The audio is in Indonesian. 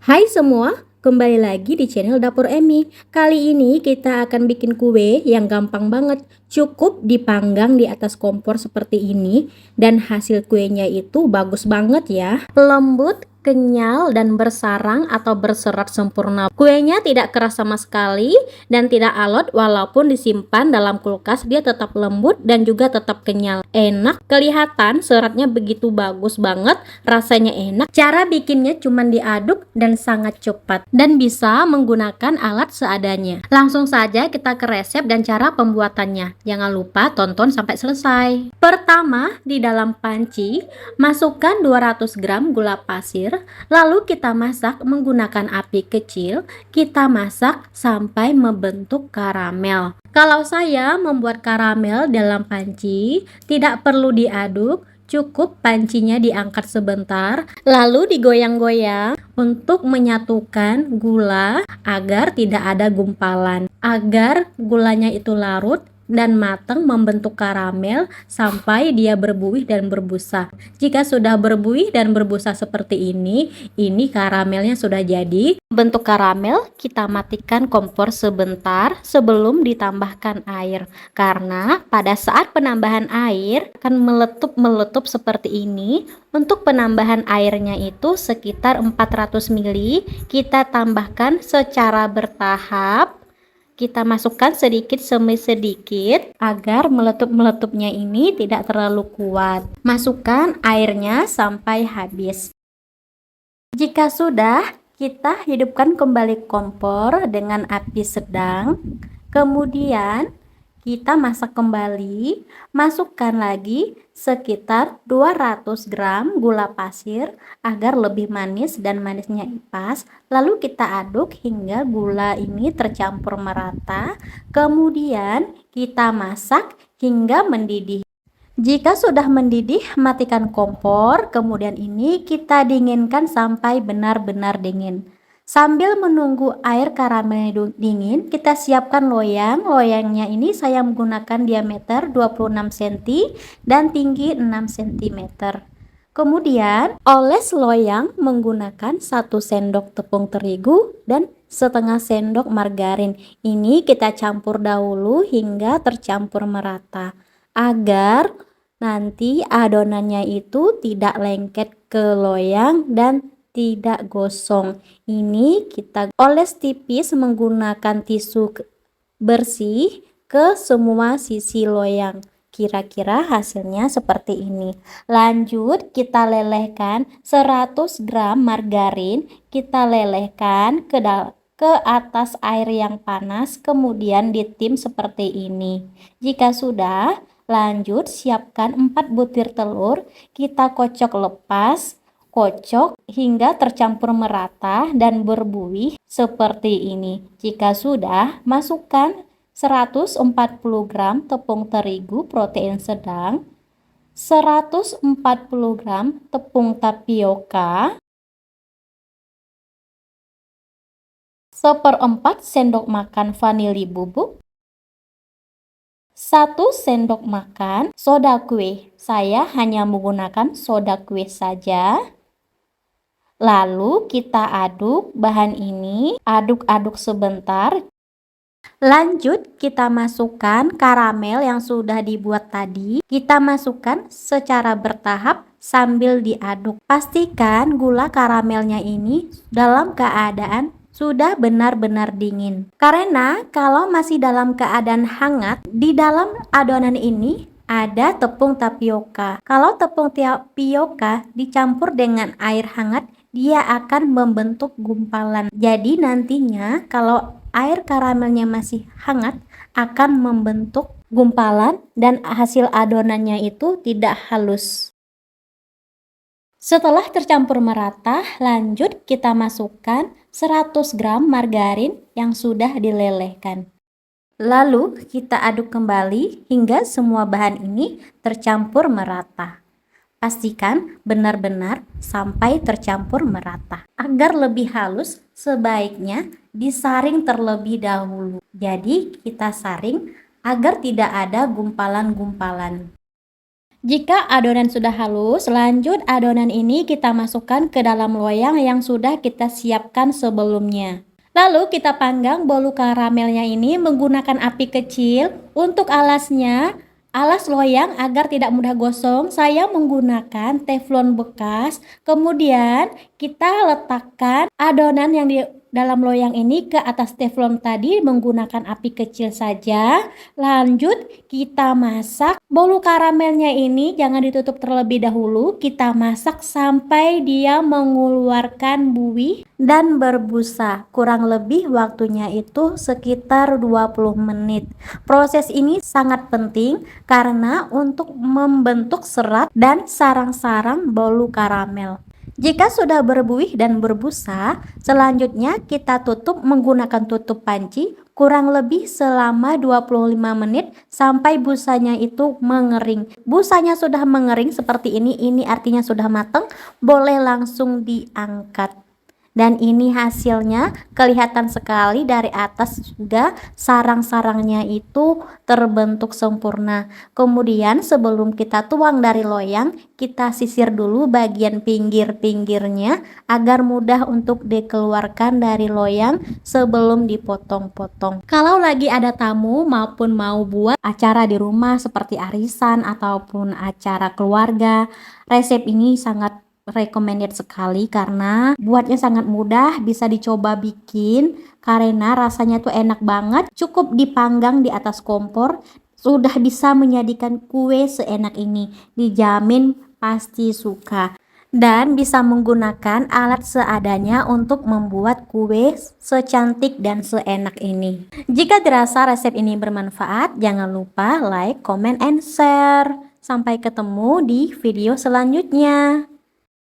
Hai semua, kembali lagi di channel Dapur Emi. Kali ini kita akan bikin kue yang gampang banget. Cukup dipanggang di atas kompor seperti ini dan hasil kuenya itu bagus banget ya. Lembut, kenyal, dan bersarang atau berserat sempurna. Kuenya tidak keras sama sekali dan tidak alot, walaupun disimpan dalam kulkas dia tetap lembut dan juga tetap kenyal. Enak, kelihatan seratnya begitu bagus banget, rasanya enak. Cara bikinnya cuma diaduk dan sangat cepat dan bisa menggunakan alat seadanya. Langsung saja kita ke resep dan cara pembuatannya. Jangan lupa tonton sampai selesai. Pertama, di dalam panci masukkan 200 gram gula pasir, lalu kita masak menggunakan api kecil. Kita masak sampai membentuk karamel. Kalau saya membuat karamel dalam panci, tidak perlu diaduk, cukup pancinya diangkat sebentar, lalu digoyang-goyang untuk menyatukan gula agar tidak ada gumpalan, agar gulanya itu larut dan matang membentuk karamel sampai dia berbuih dan berbusa. Jika sudah berbuih dan berbusa seperti ini karamelnya sudah jadi. Bentuk karamel, kita matikan kompor sebentar sebelum ditambahkan air, karena pada saat penambahan air akan meletup seperti ini. Untuk penambahan airnya itu sekitar 400 ml, kita tambahkan secara bertahap. Kita masukkan sedikit demi sedikit agar meletup-meletupnya ini tidak terlalu kuat. Masukkan airnya sampai habis. Jika sudah, kita hidupkan kembali kompor dengan api sedang. Kemudian kita masak kembali, masukkan lagi sekitar 200 gram gula pasir agar lebih manis dan manisnya pas. Lalu kita aduk hingga gula ini tercampur merata. Kemudian kita masak hingga mendidih. Jika sudah mendidih, matikan kompor. Kemudian ini kita dinginkan sampai benar-benar dingin. Sambil menunggu air karamel dingin, kita siapkan loyang. Loyangnya ini saya menggunakan diameter 26 cm dan tinggi 6 cm. Kemudian oles loyang menggunakan 1 sendok tepung terigu dan setengah sendok margarin. Ini kita campur dahulu hingga tercampur merata, agar nanti adonannya itu tidak lengket ke loyang dan tidak gosong. Ini kita oles tipis menggunakan tisu bersih ke semua sisi loyang. Kira-kira hasilnya seperti ini. Lanjut kita lelehkan 100 gram margarin, kita lelehkan ke atas air yang panas, kemudian ditim seperti ini. Jika sudah, lanjut siapkan 4 butir telur, kita kocok lepas, kocok hingga tercampur merata dan berbuih seperti ini. Jika sudah, masukkan 140 gram tepung terigu protein sedang, 140 gram tepung tapioka, 1/4 sendok makan vanili bubuk, 1 sendok makan soda kue. Saya hanya menggunakan soda kue saja. Lalu kita aduk bahan ini, aduk-aduk sebentar. Lanjut kita masukkan karamel yang sudah dibuat tadi. Kita masukkan secara bertahap sambil diaduk. Pastikan gula karamelnya ini dalam keadaan sudah benar-benar dingin. Karena kalau masih dalam keadaan hangat, di dalam adonan ini ada tepung tapioka. Kalau tepung tapioka dicampur dengan air hangat, dia akan membentuk gumpalan. Jadi nantinya kalau air karamelnya masih hangat akan membentuk gumpalan dan hasil adonannya itu tidak halus. Setelah tercampur merata, lanjut kita masukkan 100 gram margarin yang sudah dilelehkan. Lalu kita aduk kembali hingga semua bahan ini tercampur merata. Pastikan benar-benar sampai tercampur merata. Agar lebih halus, sebaiknya disaring terlebih dahulu. Jadi kita saring agar tidak ada gumpalan-gumpalan. Jika adonan sudah halus, lanjut adonan ini kita masukkan ke dalam loyang yang sudah kita siapkan sebelumnya. Lalu kita panggang bolu karamelnya ini menggunakan api kecil. Untuk alasnya, alas loyang agar tidak mudah gosong, saya menggunakan teflon bekas. Kemudian kita letakkan adonan yang di dalam loyang ini ke atas teflon tadi menggunakan api kecil saja. Lanjut kita masak bolu karamelnya ini, jangan ditutup terlebih dahulu. Kita masak sampai dia mengeluarkan buih dan berbusa. Kurang lebih waktunya itu sekitar 20 menit. Proses ini sangat penting karena untuk membentuk serat dan sarang-sarang bolu karamel. Jika sudah berbuih dan berbusa, selanjutnya kita tutup menggunakan tutup panci kurang lebih selama 25 menit sampai busanya itu mengering. Busanya sudah mengering seperti ini artinya sudah matang, boleh langsung diangkat. Dan ini hasilnya kelihatan sekali dari atas juga sarang-sarangnya itu terbentuk sempurna. Kemudian sebelum kita tuang dari loyang, kita sisir dulu bagian pinggir-pinggirnya agar mudah untuk dikeluarkan dari loyang sebelum dipotong-potong. Kalau lagi ada tamu maupun mau buat acara di rumah seperti arisan ataupun acara keluarga, resep ini sangat recommended sekali karena buatnya sangat mudah, bisa dicoba bikin karena rasanya tuh enak banget. Cukup dipanggang di atas kompor sudah bisa menyajikan kue seenak ini, dijamin pasti suka. Dan bisa menggunakan alat seadanya untuk membuat kue secantik dan seenak ini. Jika dirasa resep ini bermanfaat, jangan lupa like, comment, and share. Sampai ketemu di video selanjutnya.